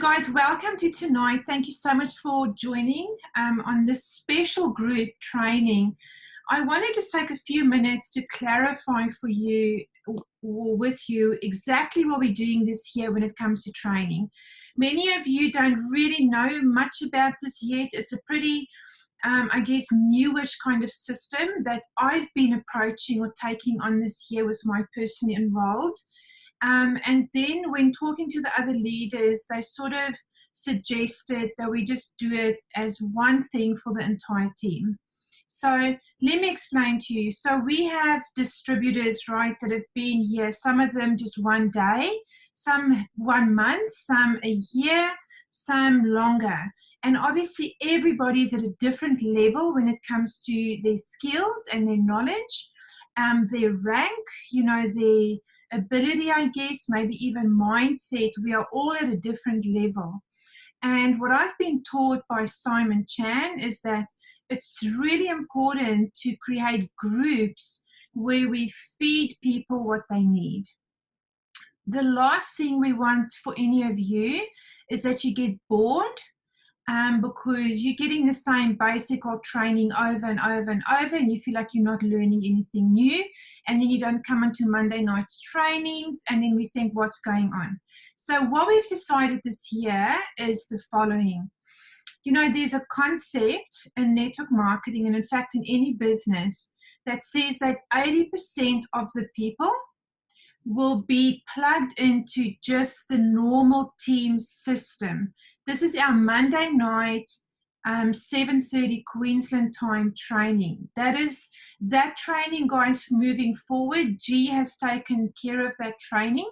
guys, welcome to tonight. Thank you so much for joining on this special group training. I want to just take a few minutes to clarify for you or with you exactly what we're doing this year when it comes to training. Many of you don't really know much about this yet. It's a pretty I guess, newish kind of system that I've been approaching or taking on this year with my person enrolled. And then when talking to the other leaders, they sort of suggested that we just do it as one thing for the entire team. So let me explain to you. So we have distributors, right, that have been here, some of them just one day, some 1 month, some a year, some longer. And obviously everybody's at a different level when it comes to their skills and their knowledge, their rank, you know, their ability, I guess, maybe even mindset. We are all at a different level. And what I've been taught by Simon Chan is that it's really important to create groups where we feed people what they need. The last thing we want for any of you is that you get bored because you're getting the same basic old training over and over and over, and you feel like you're not learning anything new, and then you don't come into Monday night trainings, and then we think, what's going on? So what we've decided this year is the following. You know, there's a concept in network marketing, and in fact in any business, that says that 80% of the people will be plugged into just the normal team system. This is our Monday night 7:30 Queensland time training. That training, guys, moving forward. G has taken care of that training.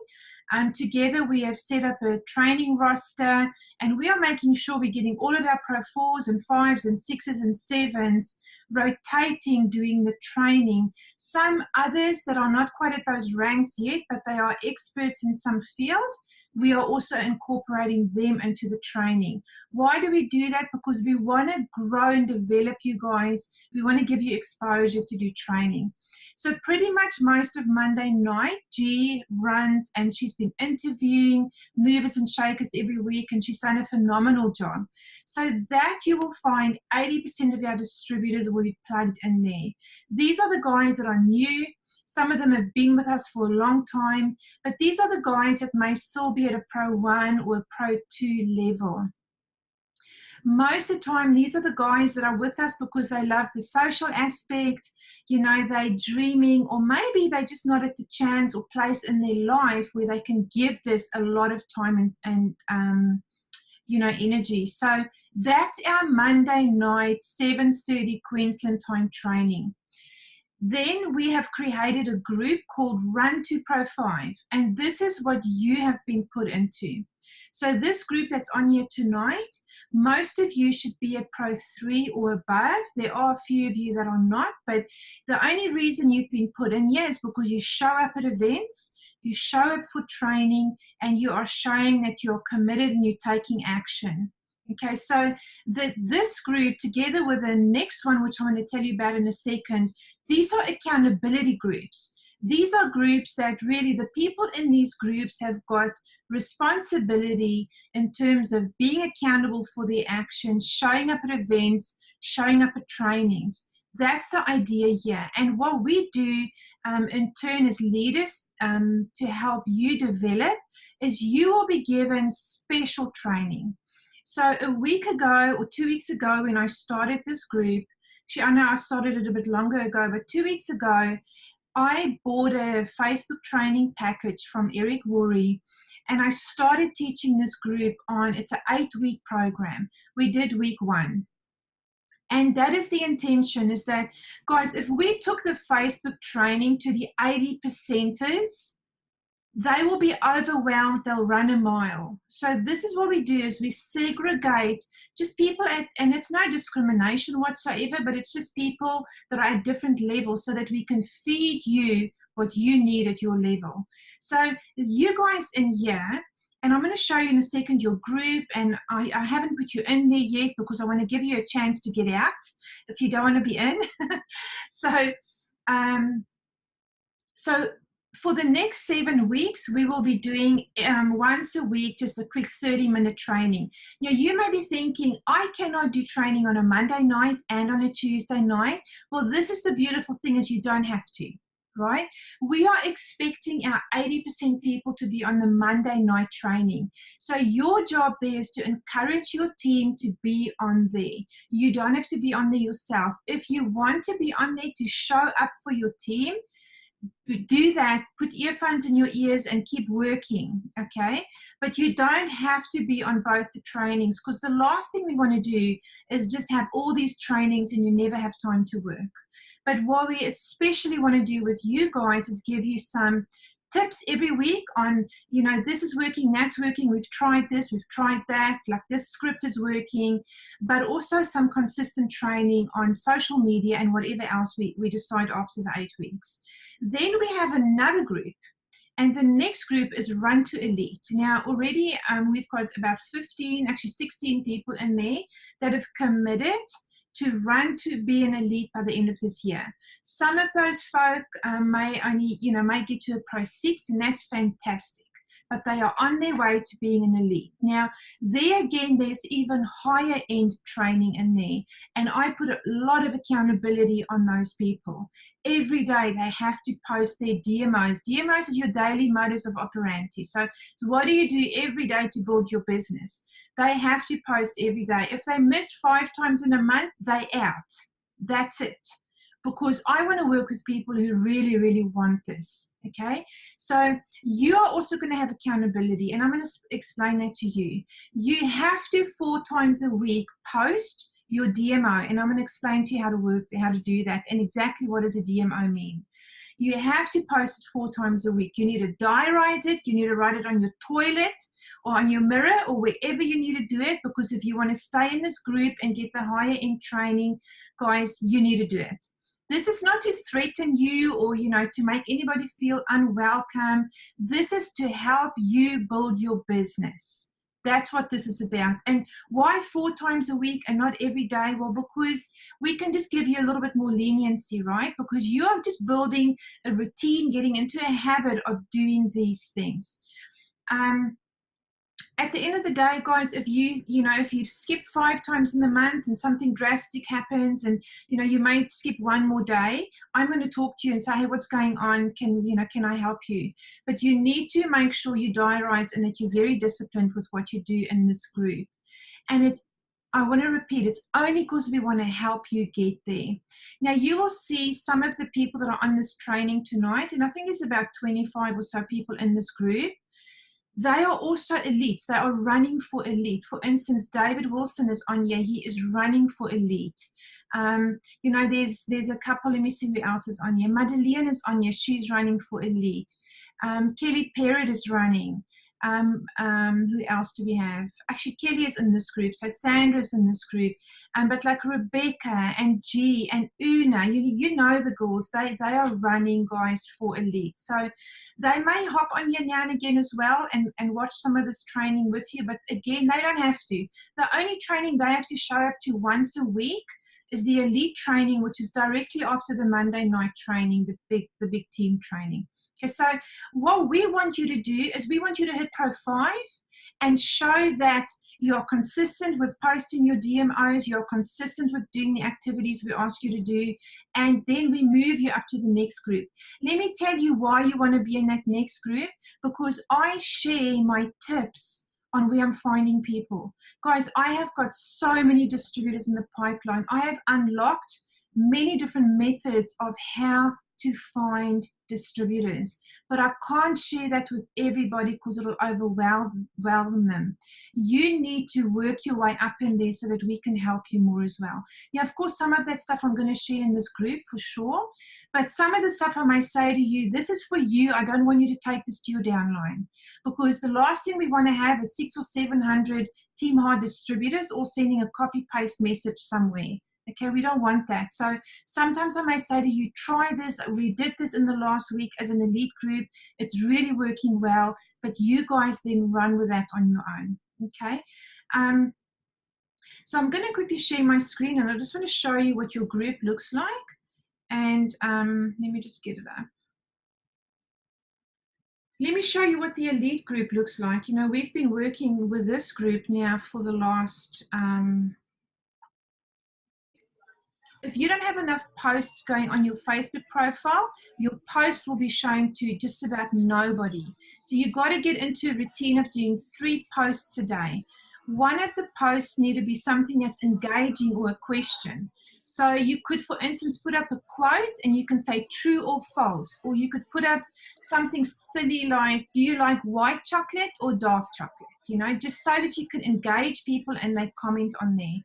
Together we have set up a training roster, and we are making sure we're getting all of our Pro 4s and 5s and 6s and 7s rotating, doing the training. Some others that are not quite at those ranks yet, but they are experts in some field, we are also incorporating them into the training. Why do we do that? Because we want to grow and develop you guys. We want to give you exposure to do training. So pretty much most of Monday night, G runs, and she's been interviewing movers and shakers every week, and she's done a phenomenal job. So that you will find 80% of our distributors will be plugged in there. These are the guys that are new. Some of them have been with us for a long time, but these are the guys that may still be at a Pro 1 or a Pro 2 level. Most of the time, these are the guys that are with us because they love the social aspect, you know, they're dreaming, or maybe they're just not at the chance or place in their life where they can give this a lot of time and you know, energy. So that's our Monday night 7:30 Queensland time training. Then we have created a group called Run to Pro 5, and this is what you have been put into. So this group that's on here tonight, most of you should be a Pro 3 or above. There are a few of you that are not, but the only reason you've been put in here is because you show up at events, you show up for training, and you are showing that you're committed and you're taking action. Okay, so this group, together with the next one, which I'm going to tell you about in a second, these are accountability groups. These are groups that really, the people in these groups have got responsibility in terms of being accountable for their actions, showing up at events, showing up at trainings. That's the idea here. And what we do in turn as leaders to help you develop is you will be given special training. So a week ago or 2 weeks ago when I started this group, I know I started it a bit longer ago, but 2 weeks ago, I bought a Facebook training package from Eric Worre, and I started teaching this group on, it's an 8-week program. We did week 1. And that is the intention, is that, guys, if we took the Facebook training to the 80%ers, they will be overwhelmed, they'll run a mile. So this is what we do, is we segregate just people and it's no discrimination whatsoever, but it's just people that are at different levels so that we can feed you what you need at your level. So you guys in here, and I'm going to show you in a second your group, and I haven't put you in there yet because I want to give you a chance to get out if you don't want to be in. So For the next 7 weeks, we will be doing once a week, just a quick 30-minute training. Now, you may be thinking, I cannot do training on a Monday night and on a Tuesday night. Well, this is the beautiful thing, is you don't have to, right? We are expecting our 80% people to be on the Monday night training. So your job there is to encourage your team to be on there. You don't have to be on there yourself. If you want to be on there to show up for your team, do that, put earphones in your ears and keep working, okay? But you don't have to be on both the trainings, because the last thing we want to do is just have all these trainings and you never have time to work. But what we especially want to do with you guys is give you some tips every week on, you know, this is working, that's working, we've tried this, we've tried that, like this script is working, but also some consistent training on social media and whatever else we decide after the 8 weeks. Then we have another group, and the next group is Run to Elite. Now, already we've got about 15, actually 16 people in there that have committed to run to be an elite by the end of this year. Some of those folk may only, may get to a Pro 6, and that's fantastic. But they are on their way to being an elite. Now, there again, there's even higher end training in there. And I put a lot of accountability on those people. Every day they have to post their DMOs. DMOs is your daily modus of operandi. So what do you do every day to build your business? They have to post every day. If they miss 5 times in a month, they out. That's it. Because I want to work with people who really, really want this, okay? So you are also going to have accountability, and I'm going to explain that to you. You have to 4 times a week post your DMO, and I'm going to explain to you how to do that, and exactly what does a DMO mean. You have to post it 4 times a week. You need to diarize it. You need to write it on your toilet or on your mirror or wherever you need to do it, because if you want to stay in this group and get the higher end training, guys, you need to do it. This is not to threaten you or, to make anybody feel unwelcome. This is to help you build your business. That's what this is about. And why 4 times a week and not every day? Well, because we can just give you a little bit more leniency, right? Because you are just building a routine, getting into a habit of doing these things. At the end of the day, guys, if you skip 5 times in the month and something drastic happens and, you may skip 1 more day, I'm going to talk to you and say, hey, what's going on? Can I help you? But you need to make sure you diarize and that you're very disciplined with what you do in this group. And I want to repeat, it's only because we want to help you get there. Now, you will see some of the people that are on this training tonight, and I think there's about 25 or so people in this group. They are also elites. They are running for elite. For instance, David Wilson is on here. He is running for elite. There's a couple. Let me see who else is on here. Madeleine is on here. She's running for elite. Kelly Perrott is running. Who else do we have? Actually, Kelly is in this group. So Sandra's in this group. But like Rebecca and G and Una, you know the girls. They are running, guys, for elite. So they may hop on here now and again as well and watch some of this training with you. But again, they don't have to. The only training they have to show up to once a week is the elite training, which is directly after the Monday night training, the big team training. Okay, so what we want you to do is we want you to hit Pro 5 and show that you're consistent with posting your DMOs, you're consistent with doing the activities we ask you to do, and then we move you up to the next group. Let me tell you why you want to be in that next group, because I share my tips on where I'm finding people. Guys, I have got so many distributors in the pipeline. I have unlocked many different methods of how to find distributors, but I can't share that with everybody because it'll overwhelm them. You need to work your way up in there so that we can help you more as well. Yeah, of course, some of that stuff I'm going to share in this group for sure, but some of the stuff I may say to you, this is for you. I don't want you to take this to your downline, because the last thing we want to have is 600 or 700 Team Hard distributors all sending a copy-paste message somewhere. Okay, we don't want that. So sometimes I may say to you, try this. We did this in the last week as an elite group. It's really working well, but you guys then run with that on your own. Okay. So I'm going to quickly share my screen, and I just want to show you what your group looks like. And let me just get it up. Let me show you what the elite group looks like. You know, we've been working with this group now for the last, if you don't have enough posts going on your Facebook profile, your posts will be shown to just about nobody. So you've got to get into a routine of doing 3 posts a day. One of the posts need to be something that's engaging or a question. So you could, for instance, put up a quote and you can say true or false, or you could put up something silly like, do you like white chocolate or dark chocolate? You know, just so that you can engage people and they comment on there.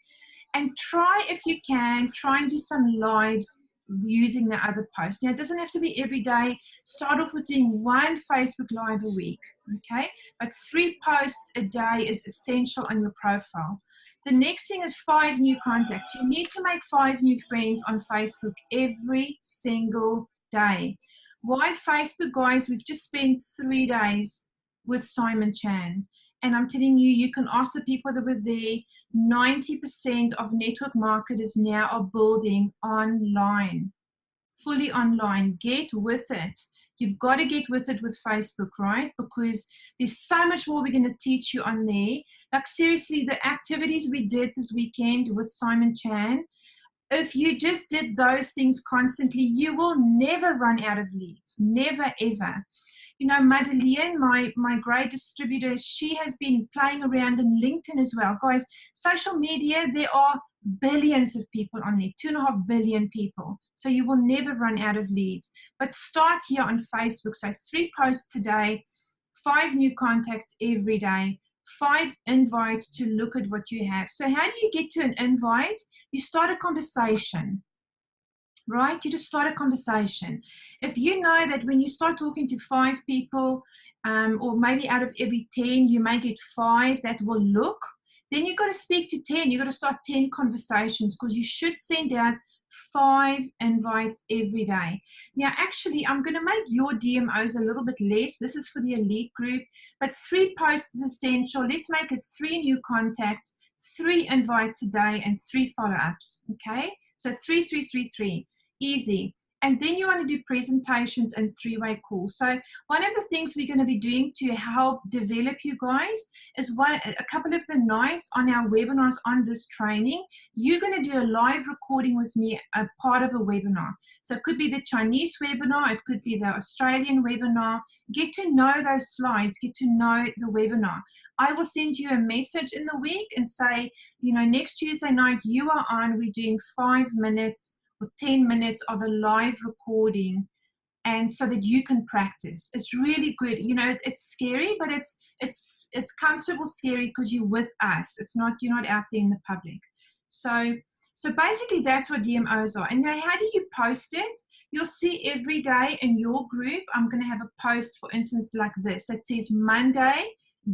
And try, if you can, try and do some lives using the other posts. Now, it doesn't have to be every day. Start off with doing 1 Facebook Live a week, okay? But 3 posts a day is essential on your profile. The next thing is 5 new contacts. You need to make 5 new friends on Facebook every single day. Why Facebook, guys? We've just spent 3 days with Simon Chan. And I'm telling you, you can ask the people that were there, 90% of network marketers now are building online, fully online. Get with it. You've got to get with it with Facebook, right? Because there's so much more we're going to teach you on there. Like seriously, the activities we did this weekend with Simon Chan, if you just did those things constantly, you will never run out of leads. Never, ever. You know, Madeleine, my great distributor, she has been playing around in LinkedIn as well. Guys, social media, there are billions of people on there, 2.5 billion people. So you will never run out of leads. But start here on Facebook. So 3 posts a day, 5 new contacts every day, 5 invites to look at what you have. So how do you get to an invite? You start a conversation. Right? You just start a conversation. If you know that when you start talking to 5 people, or maybe out of every 10, you may get 5 that will look, then you've got to speak to 10. You've got to start 10 conversations because you should send out 5 invites every day. Now, actually, I'm going to make your DMOs a little bit less. This is for the elite group, but 3 posts is essential. Let's make it 3 new contacts, 3 invites a day, and 3 follow-ups. Okay? So 3, 3, 3, 3. Easy. And then you want to do presentations and 3-way calls. So one of the things we're going to be doing to help develop you guys is a couple of the nights on our webinars on this training, you're going to do a live recording with me, a part of a webinar. So it could be the Chinese webinar, it could be the Australian webinar. Get to know those slides, get to know the webinar. I will send you a message in the week and say, you know, next Tuesday night you are on, we're doing 5 minutes or 10 minutes of a live recording, and so that you can practice. It's really good. You know, it's scary, but it's comfortable scary because you're with us. It's not, you're not out there in the public. So basically that's what DMOs are. And now how do you post it? You'll see every day in your group, I'm going to have a post, for instance, like this that says Monday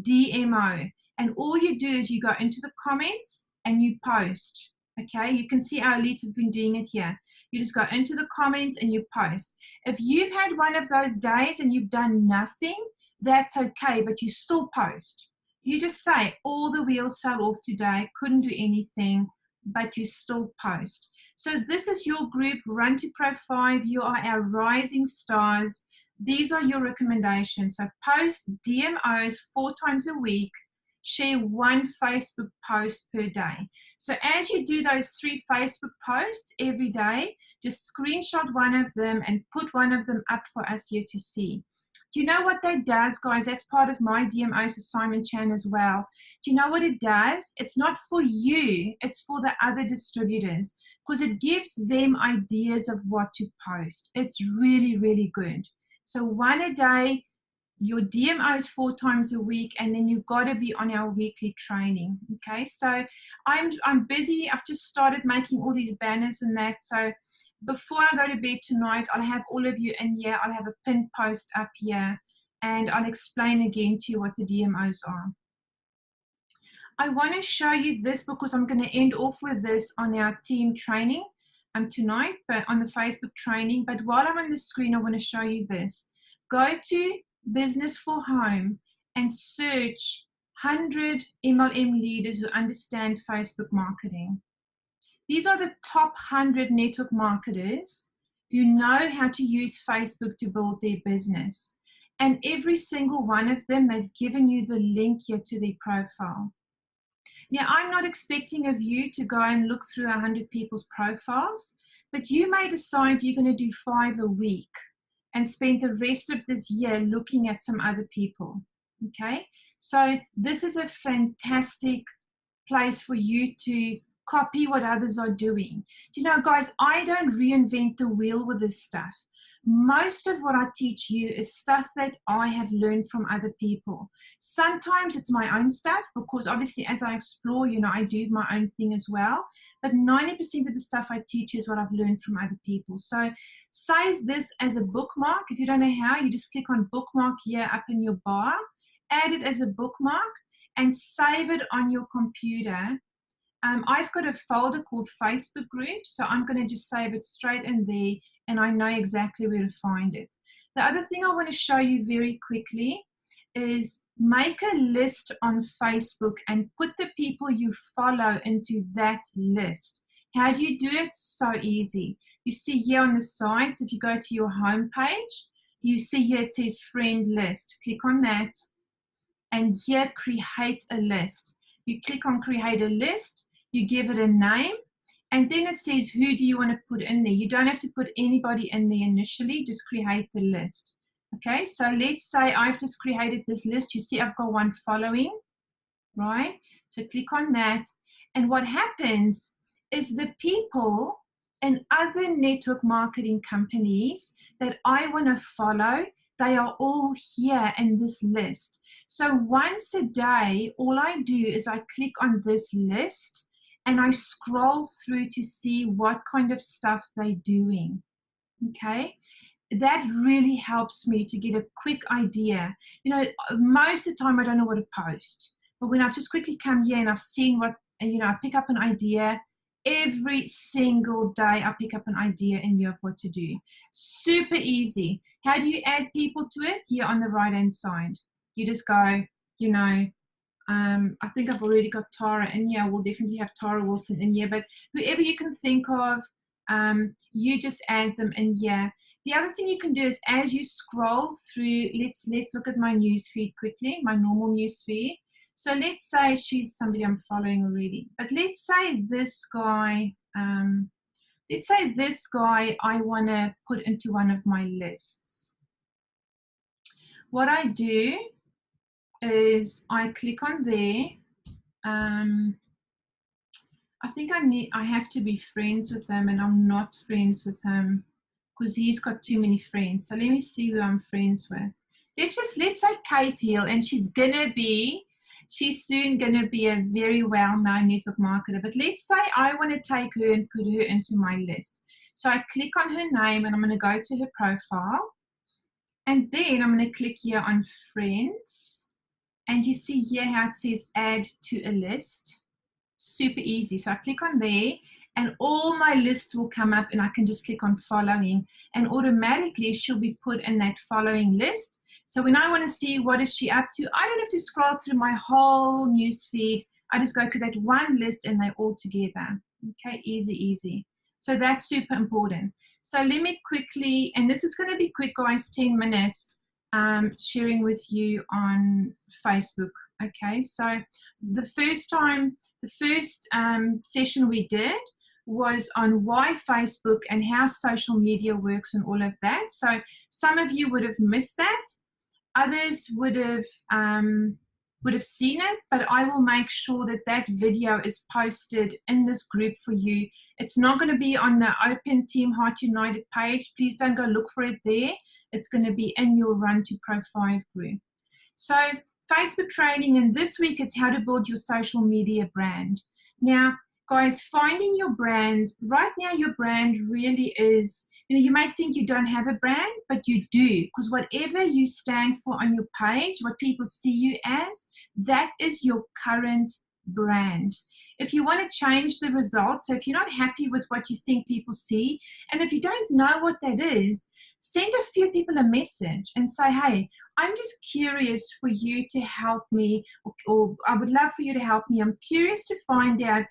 DMO. And all you do is you go into the comments and you post. Okay, you can see our elites have been doing it here. You just go into the comments and you post. If you've had one of those days and you've done nothing, that's okay, but you still post. You just say, all the wheels fell off today, couldn't do anything, but you still post. So this is your group, Run to Pro 5. You are our rising stars. These are your recommendations. So post DMOs 4 times a week. Share 1 Facebook post per day. So as you do those 3 Facebook posts every day, just screenshot one of them and put one of them up for us here to see. Do you know what that does, guys? That's part of my DMOs with Simon Chan as well. Do you know what it does? It's not for you, it's for the other distributors, because it gives them ideas of what to post. It's really, really good. So 1 a day, your DMOs 4 times a week, and then you've got to be on our weekly training. Okay, so I'm busy. I've just started making all these banners and that. So before I go to bed tonight, I'll have all of you in here. I'll have a pinned post up here, and I'll explain again to you what the DMOs are. I want to show you this because I'm going to end off with this on our team training tonight, but on the Facebook training. But while I'm on the screen, I want to show you this. Go to Business for Home and search 100 MLM leaders who understand Facebook marketing. These are the top 100 network marketers who know how to use Facebook to build their business. And every single one of them, they've given you the link here to their profile. Now, I'm not expecting of you to go and look through 100 people's profiles, but you may decide you're going to do 5 a week and spend the rest of this year looking at some other people. Okay, so this is a fantastic place for you to copy what others are doing. Do you know, guys, I don't reinvent the wheel with this stuff. Most of what I teach you is stuff that I have learned from other people. Sometimes it's my own stuff, because obviously as I explore, you know, I do my own thing as well. But 90% of the stuff I teach is what I've learned from other people. So save this as a bookmark. If you don't know how, you just click on bookmark here up in your bar, add it as a bookmark, and save it on your computer. I've got a folder called Facebook groups, so I'm going to just save it straight in there, and I know exactly where to find it. The other thing I want to show you very quickly is make a list on Facebook and put the people you follow into that list. How do you do it? So easy. You see here on the sides, if you go to your home page, you see here it says friend list. Click on that, and here create a list. You click on create a list, you give it a name, and then it says who do you want to put in there. You don't have to put anybody in there initially, just create the list. Okay, so let's say I've just created this list. You see I've got one following, right? So click on that, and what happens is the people and other network marketing companies that I want to follow, they are all here in this list. So once a day, all I do is I click on this list and I scroll through to see what kind of stuff they're doing. Okay, that really helps me to get a quick idea. You know, most of the time I don't know what to post, but when I've just quickly come here and I've seen what, you know, I pick up an idea. Every single day I pick up an idea in here of what to do. Super easy. How do you add people to it? Here on the right hand side, you just go, you know, I think I've already got Tara in here. We'll definitely have Tara Wilson in here, but whoever you can think of, you just add them in here. The other thing you can do is as you scroll through, let's look at my news feed quickly, my normal news feed. So let's say she's somebody I'm following already, but let's say this guy, I want to put into one of my lists. What I do is I click on there. I think I have to be friends with him, and I'm not friends with him because he's got too many friends. So let me see who I'm friends with. Let's say Kate Hill, and she's soon gonna be a very well-known network marketer. But let's say I want to take her and put her into my list. So I click on her name and I'm going to go to her profile, and then I'm going to click here on friends, and you see here how it says add to a list. Super easy. So I click on there and all my lists will come up, and I can just click on following, and automatically she'll be put in that following list. So when I want to see what is she up to, I don't have to scroll through my whole news feed. I just go to that one list and they're all together. Okay, easy. So that's super important. So let me quickly, and this is going to be quick, guys, 10 minutes, sharing with you on Facebook. Okay, so the first session we did was on why Facebook and how social media works and all of that. So some of you would have missed that. Others would have seen it, but I will make sure that that video is posted in this group for you. It's not going to be on the Open Team Heart United page. Please don't go look for it there. It's going to be in your Run to Pro 5 group. So Facebook training, and this week it's how to build your social media brand. Now, guys, finding your brand, right now your brand really is, you may think you don't have a brand, but you do, because whatever you stand for on your page, what people see you as, that is your current brand. If you want to change the results, so if you're not happy with what you think people see, and if you don't know what that is, send a few people a message and say, hey, I'm just curious for you to help me, or I would love for you to help me. I'm curious to find out,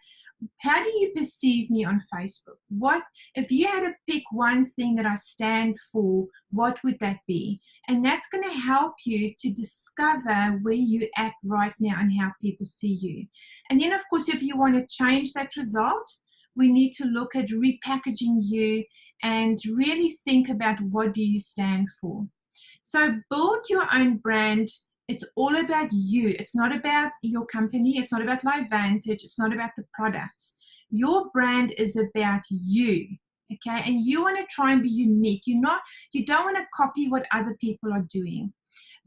how do you perceive me on Facebook? What if you had to pick one thing that I stand for, what would that be? And that's going to help you to discover where you're at right now and how people see you. And then, of course, if you want to change that result, we need to look at repackaging you and really think about what do you stand for. So build your own brand. It's all about you. It's not about your company. It's not about LifeVantage. It's not about the products. Your brand is about you, okay? And you want to try and be unique. You don't want to copy what other people are doing.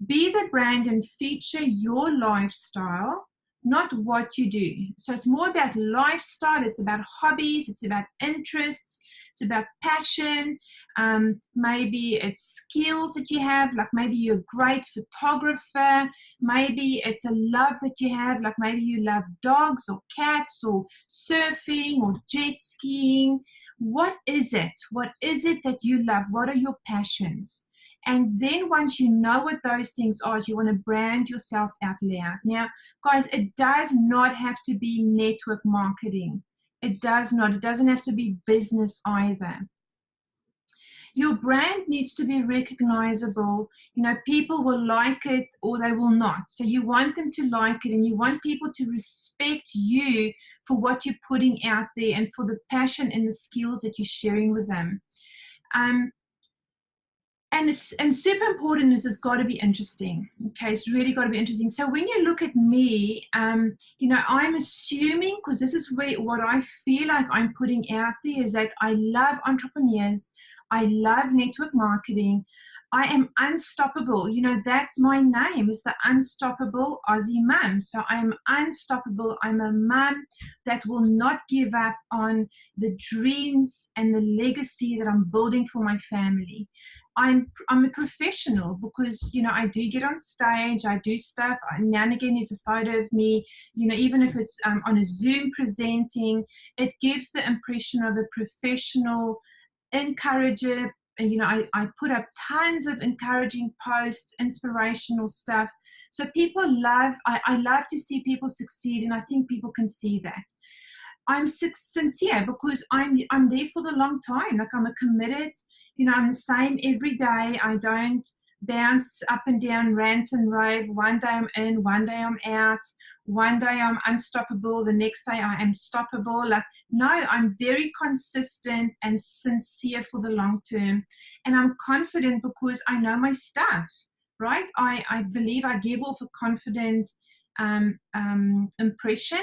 Be the brand and feature your lifestyle, not what you do. So it's more about lifestyle. It's about hobbies. It's about interests. It's about passion. Maybe it's skills that you have, like maybe you're a great photographer. Maybe it's a love that you have, like maybe you love dogs or cats or surfing or jet skiing. What is it? What is it that you love? What are your passions? And then once you know what those things are, you want to brand yourself out loud. Now, guys, it does not have to be network marketing. It does not. It doesn't have to be business either. Your brand needs to be recognizable. You know, people will like it or they will not. So you want them to like it, and you want people to respect you for what you're putting out there and for the passion and the skills that you're sharing with them. And super important is it's got to be interesting. Okay, it's really got to be interesting. So when you look at me, you know, I'm assuming, because this is what I feel like I'm putting out there, is that I love entrepreneurs. I love network marketing. I am unstoppable. You know, that's my name, is the Unstoppable Aussie Mum. So I am unstoppable. I'm a mum that will not give up on the dreams and the legacy that I'm building for my family. I'm a professional because, you know, I do get on stage, I do stuff. Now and again, there's a photo of me, you know, even if it's on a Zoom presenting, it gives the impression of a professional encourager. And, you know, I put up tons of encouraging posts, inspirational stuff. So people love, I love to see people succeed, and I think people can see that. I'm sincere because I'm there for the long time. Like, I'm a committed, you know, I'm the same every day. I don't bounce up and down, rant and rave. One day I'm in, one day I'm out. One day I'm unstoppable, the next day I am stoppable. Like, no, I'm very consistent and sincere for the long term. And I'm confident because I know my stuff, right? I believe I give off a confident impression.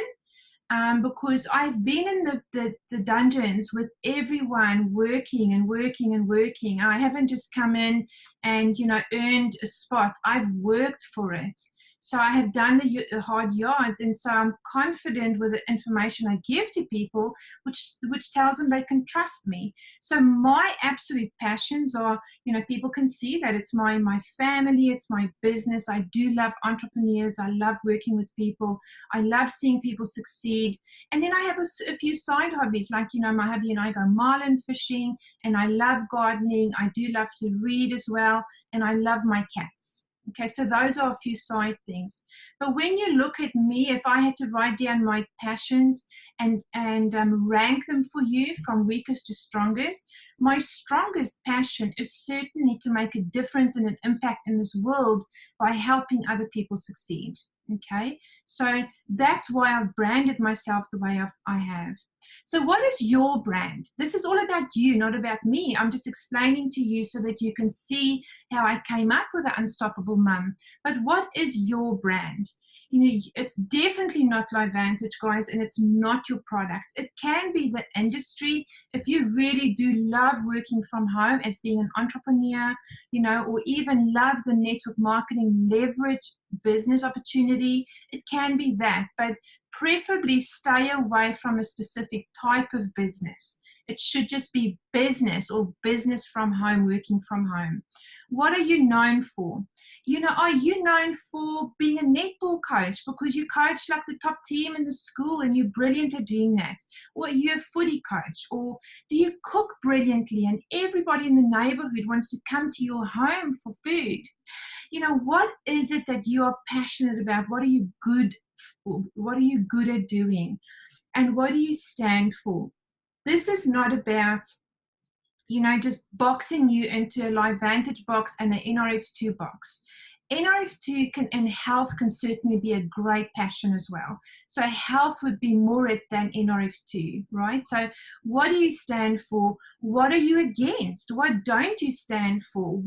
Because I've been in the dungeons with everyone working and working and working. I haven't just come in and, you know, earned a spot. I've worked for it. So I have done the hard yards, and so I'm confident with the information I give to people, which tells them they can trust me. So my absolute passions are, you know, people can see that it's my family, it's my business. I do love entrepreneurs. I love working with people. I love seeing people succeed. And then I have a few side hobbies, like, you know, my hubby and I go marlin fishing, and I love gardening. I do love to read as well, and I love my cats. Okay, so those are a few side things. But when you look at me, if I had to write down my passions and rank them for you from weakest to strongest, my strongest passion is certainly to make a difference and an impact in this world by helping other people succeed. Okay, so that's why I've branded myself the way I have. So what is your brand? This is all about you, not about me. I'm just explaining to you so that you can see how I came up with the Unstoppable Mum. But what is your brand? You know, it's definitely not LifeVantage, guys, and it's not your product. It can be the industry. If you really do love working from home as being an entrepreneur, you know, or even love the network marketing leverage business opportunity, it can be that. But preferably stay away from a specific type of business. It should just be business or business from home, working from home. What are you known for? Are you known for being a netball coach because you coach like the top team in the school and you're brilliant at doing that? Or are you a footy coach? Or do you cook brilliantly and everybody in the neighborhood wants to come to your home for food? What is it that you are passionate about? What are you good for? What are you good at doing? And what do you stand for? This is not about, just boxing you into a LifeVantage box and an NRF2 box. NRF2 and health can certainly be a great passion as well. So health would be more it than NRF2, right? So what do you stand for? What are you against? What don't you stand for?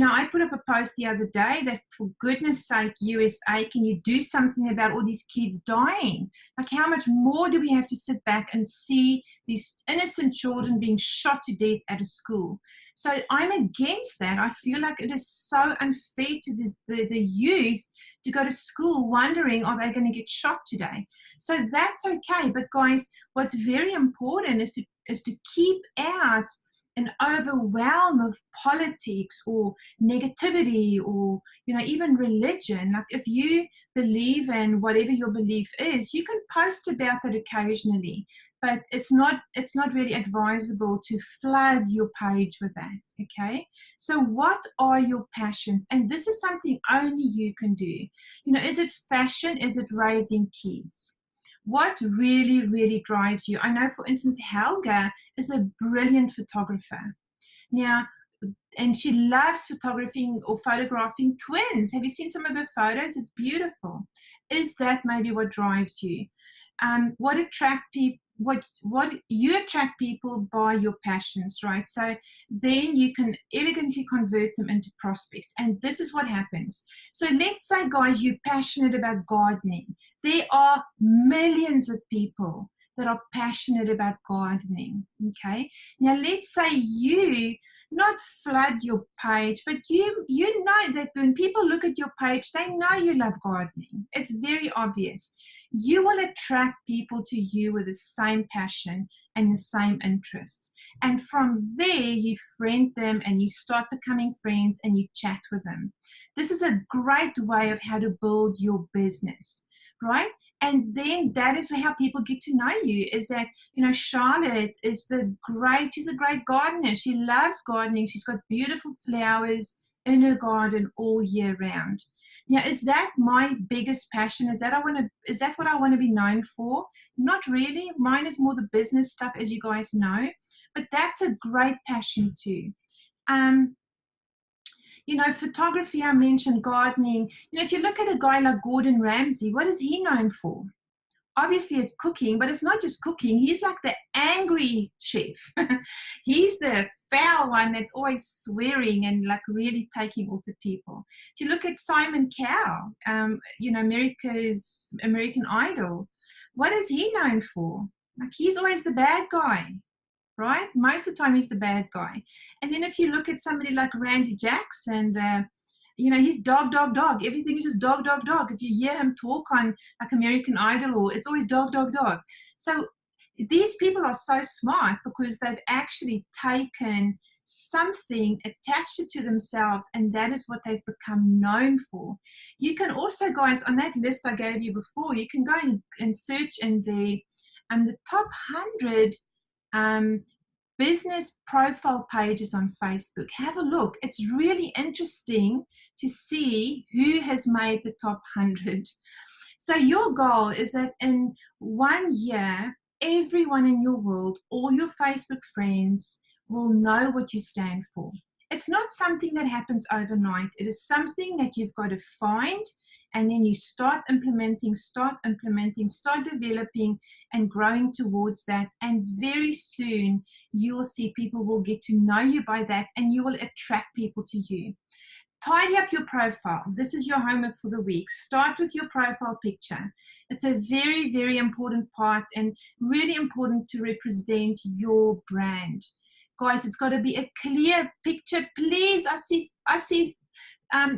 I put up a post the other day that, for goodness sake, USA, can you do something about all these kids dying? Like, how much more do we have to sit back and see these innocent children being shot to death at a school? So I'm against that. I feel like it is so unfair to the youth to go to school wondering, are they going to get shot today? So that's okay. But guys, what's very important is to keep out an overwhelm of politics or negativity or even religion. Like, if you believe in whatever your belief is, you can post about it occasionally, but it's not really advisable to flood your page with that. Okay, so what are your passions? And this is something only you can do. Is it fashion? Is it raising kids? What really, really drives you? I know, for instance, Helga is a brilliant photographer. Now, and she loves photographing or photographing twins. Have you seen some of her photos? It's beautiful. Is that maybe what drives you? What you attract people by your passions, right? So then you can elegantly convert them into prospects. And this is what happens. So let's say, guys, you're passionate about gardening. There are millions of people that are passionate about gardening. Okay, now let's say you not flood your page, but you know that when people look at your page, they know you love gardening. It's very obvious. You will attract people to you with the same passion and the same interest. And from there, you friend them and you start becoming friends and you chat with them. This is a great way of how to build your business, right? And then that is how people get to know you, is that, Charlotte is she's a great gardener. She loves gardening. She's got beautiful flowers in her garden all year round. Now, is that my biggest passion? Is that what I want to be known for? Not really. Mine is more the business stuff, as you guys know, but that's a great passion too. Photography, I mentioned, gardening. If you look at a guy like Gordon Ramsay, what is he known for? Obviously, it's cooking, but it's not just cooking. He's like the angry chef. He's the foul one that's always swearing and like really taking off at people. If you look at Simon Cowell, American Idol, what is he known for? Like, he's always the bad guy, right? Most of the time, he's the bad guy. And then if you look at somebody like Randy Jackson, he's dog, dog, dog. Everything is just dog, dog, dog. If you hear him talk on like American Idol, it's always dog, dog, dog. So these people are so smart because they've actually taken something, attached it to themselves, and that is what they've become known for. You can also, guys, on that list I gave you before, you can go and search in the top 100 business profile pages on Facebook. Have a look. It's really interesting to see who has made the top 100. So your goal is that in 1 year, everyone in your world, all your Facebook friends, will know what you stand for. It's not something that happens overnight. It is something that you've got to find, and then you start implementing, start developing and growing towards that. And very soon you will see people will get to know you by that, and you will attract people to you. Tidy up your profile. This is your homework for the week. Start with your profile picture. It's a very, very important part and really important to represent your brand. Guys, it's got to be a clear picture, please. I see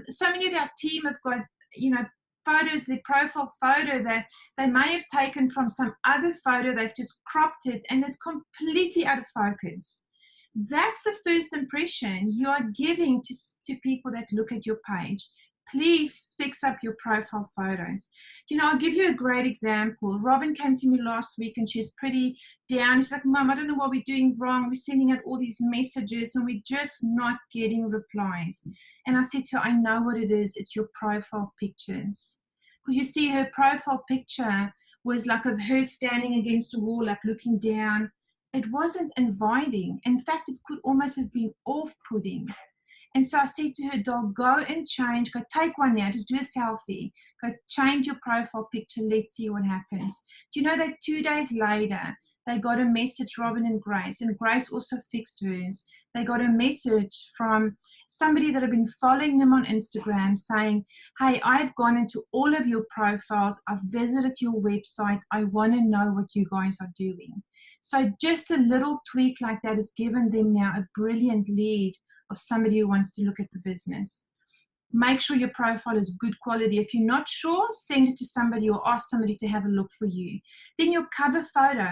so many of our team have got, photos, their profile photo that they may have taken from some other photo, they've just cropped it and it's completely out of focus. That's the first impression you are giving to people that look at your page. Please fix up your profile photos. I'll give you a great example. Robin came to me last week and she's pretty down. She's like, Mom, I don't know what we're doing wrong. We're sending out all these messages and we're just not getting replies. And I said to her, I know what it is. It's your profile pictures. Because you see, her profile picture was like of her standing against a wall, like looking down. It wasn't inviting. In fact, it could almost have been off-putting. And so I said to her, doll, go and change, go take one now, just do a selfie, go change your profile picture, let's see what happens. Do you know that 2 days later, they got a message, Robin and Grace also fixed hers. They got a message from somebody that had been following them on Instagram saying, hey, I've gone into all of your profiles, I've visited your website, I want to know what you guys are doing. So just a little tweak like that has given them now a brilliant lead of somebody who wants to look at the business. Make sure your profile is good quality. If you're not sure, send it to somebody or ask somebody to have a look for you. Then your cover photo.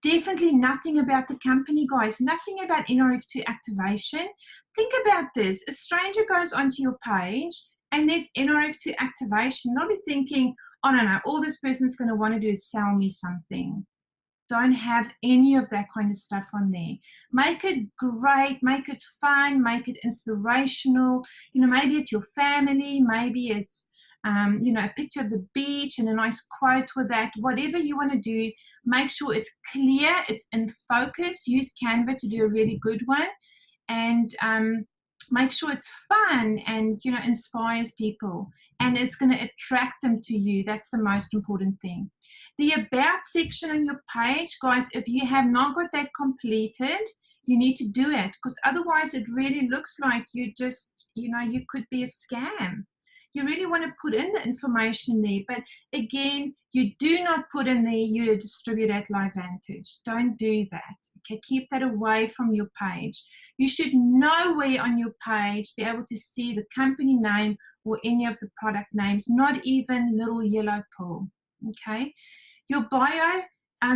Definitely nothing about the company, guys. Nothing about NRF2 activation. Think about this. A stranger goes onto your page and there's NRF2 activation. They'll be thinking, oh, no, all this person's going to want to do is sell me something. Don't have any of that kind of stuff on there. Make it great, make it fun, make it inspirational. Maybe it's your family, maybe it's, a picture of the beach and a nice quote with that. Whatever you want to do, make sure it's clear, it's in focus. Use Canva to do a really good one. And make sure it's fun and, inspires people. And it's going to attract them to you. That's the most important thing. The About section on your page, guys, if you have not got that completed, you need to do it. Because otherwise it really looks like you just, you could be a scam. You really want to put in the information there. But again, you do not put in there you're a distributor at LifeVantage. Don't do that. Okay, keep that away from your page. You should nowhere on your page be able to see the company name or any of the product names, not even little yellow pill. Okay, your bio,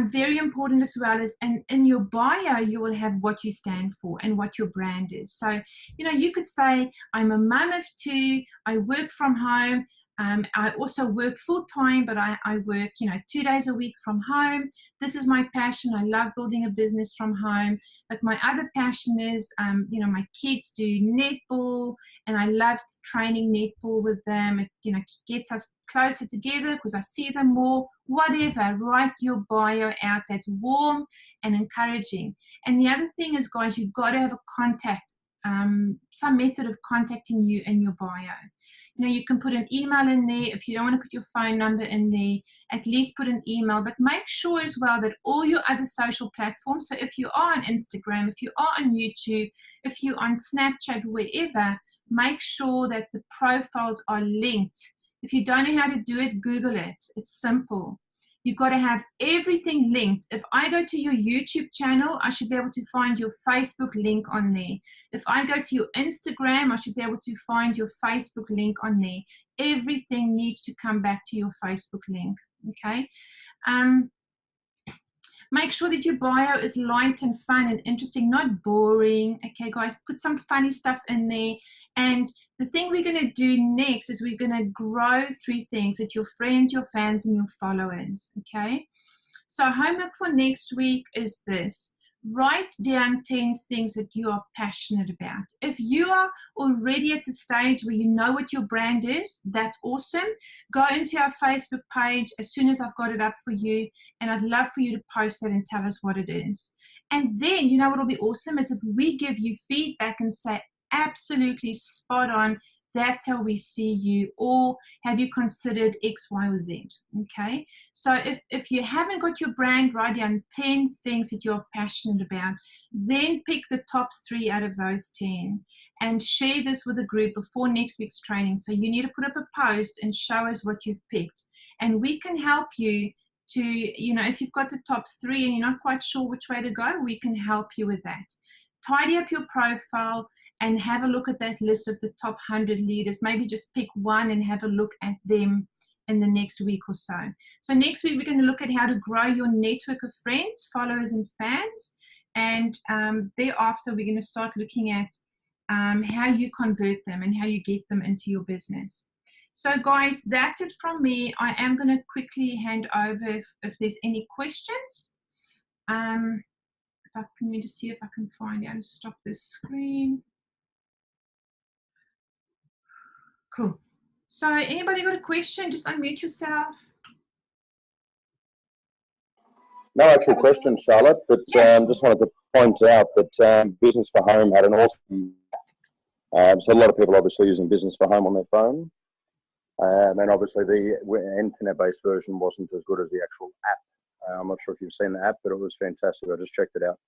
very important as well, and in your bio you will have what you stand for and what your brand is. So you could say, I'm a mum of 2, I work from home, I also work full-time, but I work 2 days a week from home. This is my passion. I love building a business from home, but my other passion is my kids do netball and I love training netball with them. It gets us closer together because I see them more. Whatever, write your bio out that's warm and encouraging. And the other thing is, guys, you've got to have a contact, some method of contacting you in your bio. You can put an email in there. If you don't want to put your phone number in there, at least put an email. But make sure as well that all your other social platforms, so if you are on Instagram, if you are on YouTube, if you're on Snapchat, wherever, make sure that the profiles are linked. If you don't know how to do it, Google it. It's simple. You've got to have everything linked. If I go to your YouTube channel, I should be able to find your Facebook link on there. If I go to your Instagram, I should be able to find your Facebook link on there. Everything needs to come back to your Facebook link, okay? Make sure that your bio is light and fun and interesting, not boring. Okay, guys, put some funny stuff in there. And the thing we're going to do next is we're going to grow 3 things with your friends, your fans, and your followers. Okay, so homework for next week is this. Write down 10 things that you are passionate about. If you are already at the stage where you know what your brand is, that's awesome. Go into our Facebook page as soon as I've got it up for you, and I'd love for you to post that and tell us what it is. And then, what will be awesome is if we give you feedback and say, absolutely spot on, that's how we see you, or have you considered X, Y, or Z? Okay, so if you haven't got your brand, write down 10 things that you're passionate about, then pick the top 3 out of those 10 and share this with the group before next week's training. So you need to put up a post and show us what you've picked, and we can help you to, if you've got the top 3 and you're not quite sure which way to go, we can help you with that. Tidy up your profile and have a look at that list of the top 100 leaders. Maybe just pick one and have a look at them in the next week or so. So next week we're going to look at how to grow your network of friends, followers and fans, and thereafter we're going to start looking at how you convert them and how you get them into your business. So guys, that's it from me. I am going to quickly hand over if there's any questions. If I can just see if I can find it and stop this screen. Cool. So anybody got a question? Just unmute yourself. No actual question, Charlotte, but just wanted to point out that Business for Home had an awesome, so a lot of people obviously using Business for Home on their phone. And obviously the internet-based version wasn't as good as the actual app. I'm not sure if you've seen the app, but it was fantastic. I just checked it out.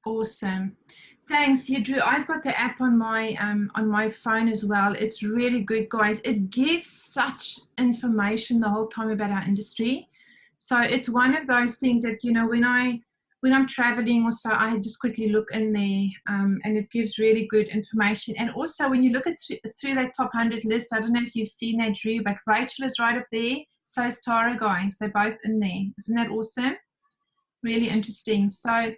Awesome. Thanks. Yeah, Drew, I've got the app on my phone as well. It's really good, guys. It gives such information the whole time about our industry. So it's one of those things that, you know, when I'm traveling or so, I just quickly look in there, and it gives really good information. And also when you look at through that top 100 list, I don't know if you've seen that, Drew, but Rachel is right up there. So is Tara, guys. They're both in there. Isn't that awesome? Really interesting. So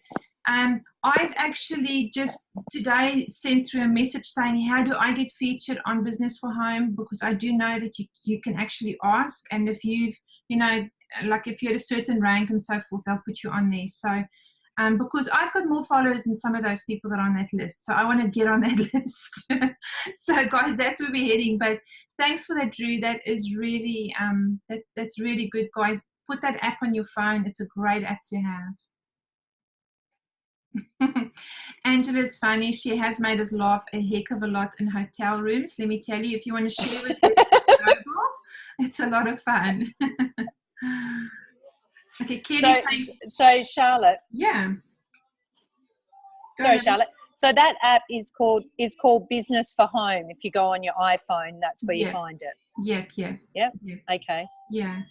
I've actually just today sent through a message saying, how do I get featured on Business for Home? Because I do know that you can actually ask, and if you've, you know, like if you're at a certain rank and so forth, they'll put you on there. So because I've got more followers than some of those people that are on that list, so I want to get on that list. So guys, that's where we're heading. But thanks for that, Drew. That is really that's really good, guys. Put that app on your phone. It's a great app to have. Angela's funny. She has made us laugh a heck of a lot in hotel rooms. Let me tell you, if you want to share with me, it's a lot of fun. Okay, Kelly. So Charlotte. Yeah. Sorry, Charlotte. So that app is called Business for Home. If you go on your iPhone, that's where you find it. Yep. Yep. Okay. Yeah.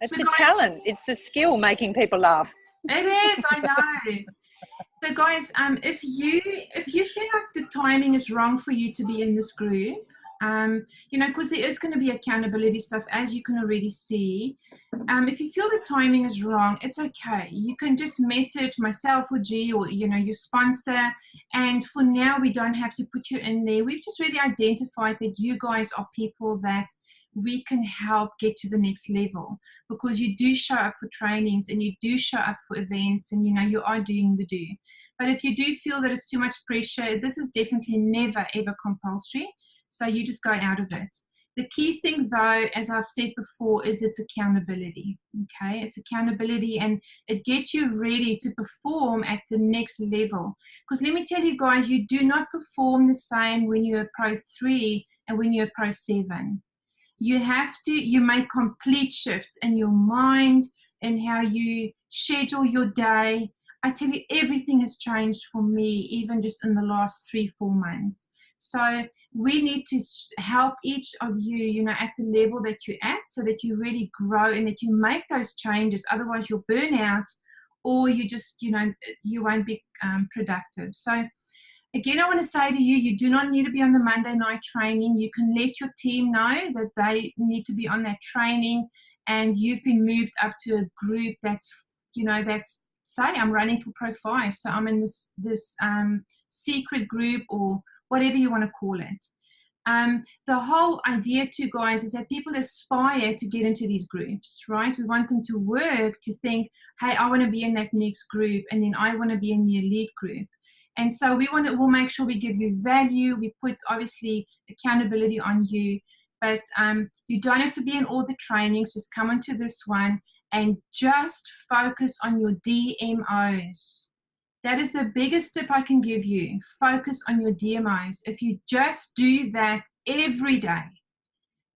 It's a talent. It's a skill making people laugh. It is, I know. So guys, if you feel like the timing is wrong for you to be in this group, you know, because there is going to be accountability stuff, as you can already see. If you feel the timing is wrong, it's okay. You can just message myself or G or, you know, your sponsor. And for now, we don't have to put you in there. We've just really identified that you guys are people that we can help get to the next level, because you do show up for trainings and you do show up for events, and, you know, you are doing the do. But if you do feel that it's too much pressure, this is definitely never, ever compulsory. So you just go out of it. The key thing, though, as I've said before, is it's accountability. Okay, it's accountability, and it gets you ready to perform at the next level. Because let me tell you guys, you do not perform the same when you're a Pro 3 and when you're a Pro 7. You make complete shifts in your mind and how you schedule your day. I tell you, everything has changed for me, even just in the last 3-4 months. So we need to help each of you, you know, at the level that you're at, so that you really grow and that you make those changes. Otherwise you'll burn out, or you just, you know, you won't be productive. So again, I want to say to you, you do not need to be on the Monday night training. You can let your team know that they need to be on that training, and you've been moved up to a group that's, you know, that's, say I'm running for Pro 5, so I'm in this secret group, or whatever you want to call it. The whole idea too, guys, is that people aspire to get into these groups, right? We want them to work to think, hey, I want to be in that next group, and then I want to be in the elite group. And so we'll make sure we give you value. We put, obviously, accountability on you, but you don't have to be in all the trainings. Just come onto this one and just focus on your DMOs. That is the biggest tip I can give you. Focus on your DMOs. If you just do that every day,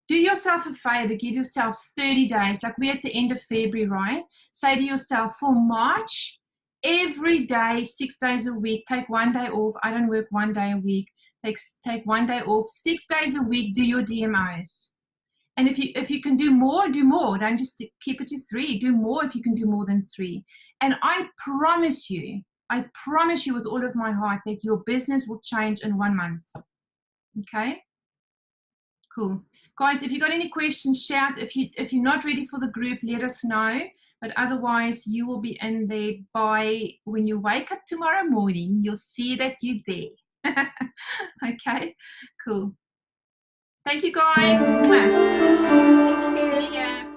do yourself a favor, give yourself 30 days, like we're at the end of February, right? Say to yourself, for March, every day, 6 days a week, take 1 day off. I don't work 1 day a week. Take 1 day off. 6 days a week, do your DMOs. And if you can do more, do more. Don't just keep it to 3. Do more if you can do more than 3. And I promise you with all of my heart that your business will change in 1 month. Okay? Cool. Guys, if you got any questions, shout. If you're not ready for the group, let us know. But otherwise, you will be in there by when you wake up tomorrow morning. You'll see that you're there. Okay, cool. Thank you, guys. Mwah. Thank you. See ya.